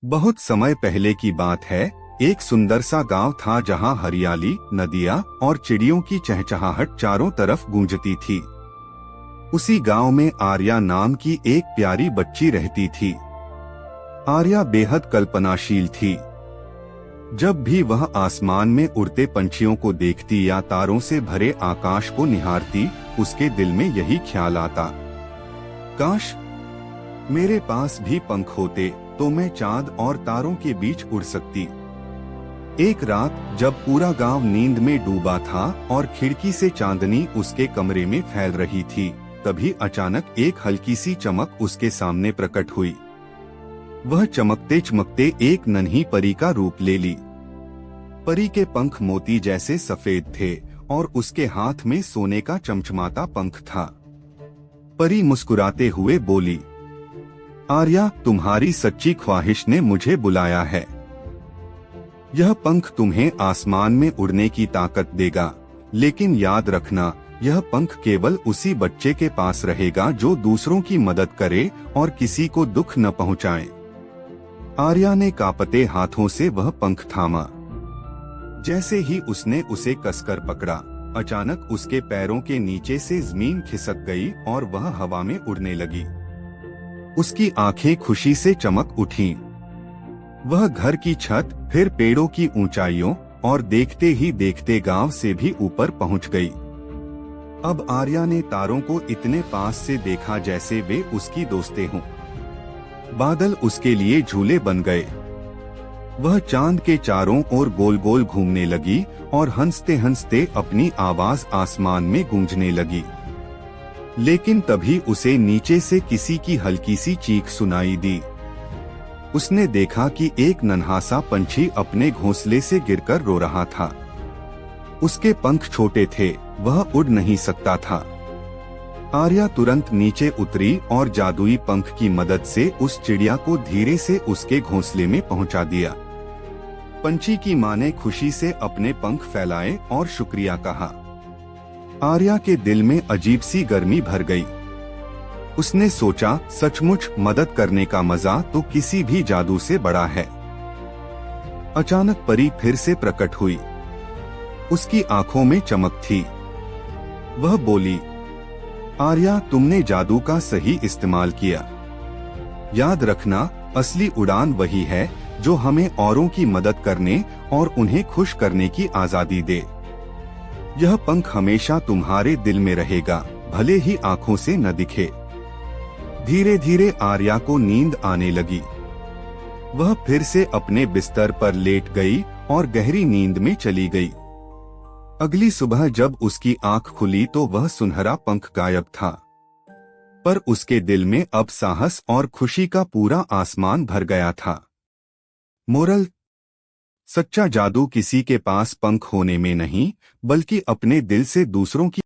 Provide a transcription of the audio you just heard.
बहुत समय पहले की बात है। एक सुंदर सा गांव था जहां हरियाली, नदियां और चिड़ियों की चहचहाहट चारों तरफ गूंजती थी। उसी गांव में आर्या नाम की एक प्यारी बच्ची रहती थी। आर्या बेहद कल्पनाशील थी। जब भी वह आसमान में उड़ते पंछियों को देखती या तारों से भरे आकाश को निहारती, उसके दिल में यही ख्याल आता, काश मेरे पास भी पंख होते तो मैं चांद और तारों के बीच उड़ सकती। एक रात जब पूरा गांव नींद में डूबा था और खिड़की से चांदनी उसके कमरे में फैल रही थी, तभी अचानक एक हल्की सी चमक उसके सामने प्रकट हुई। वह चमकते चमकते एक नन्ही परी का रूप ले ली। परी के पंख मोती जैसे सफेद थे और उसके हाथ में सोने का चमचमाता पंख था। परी मुस्कुराते हुए बोली, आर्या, तुम्हारी सच्ची ख्वाहिश ने मुझे बुलाया है। यह पंख तुम्हें आसमान में उड़ने की ताकत देगा, लेकिन याद रखना, यह पंख केवल उसी बच्चे के पास रहेगा जो दूसरों की मदद करे और किसी को दुख न पहुंचाए। आर्या ने कांपते हाथों से वह पंख थामा। जैसे ही उसने उसे कसकर पकड़ा, अचानक उसके पैरों के नीचे से जमीन खिसक गई और वह हवा में उड़ने लगी। उसकी आंखें खुशी से चमक उठीं। वह घर की छत, फिर पेड़ों की ऊंचाइयों और देखते ही देखते गांव से भी ऊपर पहुंच गई। अब आर्या ने तारों को इतने पास से देखा जैसे वे उसकी दोस्तें हों। बादल उसके लिए झूले बन गए। वह चांद के चारों ओर गोल गोल घूमने लगी और हंसते हंसते अपनी आवाज आसमान में गूंजने लगी। लेकिन तभी उसे नीचे से किसी की हल्की सी चीख सुनाई दी। उसने देखा कि एक नन्हा सा पंछी अपने घोंसले से गिरकर रो रहा था। उसके पंख छोटे थे, वह उड़ नहीं सकता था। आर्या तुरंत नीचे उतरी और जादुई पंख की मदद से उस चिड़िया को धीरे से उसके घोंसले में पहुंचा दिया। पंछी की मां ने खुशी से अपने पंख फैलाए और शुक्रिया कहा। आर्या के दिल में अजीब सी गर्मी भर गई। उसने सोचा, सचमुच मदद करने का मजा तो किसी भी जादू से बड़ा है। अचानक परी फिर से प्रकट हुई। उसकी आंखों में चमक थी। वह बोली, आर्या, तुमने जादू का सही इस्तेमाल किया। याद रखना, असली उड़ान वही है जो हमें औरों की मदद करने और उन्हें खुश करने की आजादी दे। यह पंख हमेशा तुम्हारे दिल में रहेगा, भले ही आंखों से न दिखे। धीरे धीरे आर्या को नींद आने लगी। वह फिर से अपने बिस्तर पर लेट गई और गहरी नींद में चली गई। अगली सुबह जब उसकी आंख खुली तो वह सुनहरा पंख गायब था, पर उसके दिल में अब साहस और खुशी का पूरा आसमान भर गया था। मोरल: सच्चा जादू किसी के पास पंख होने में नहीं, बल्कि अपने दिल से दूसरों की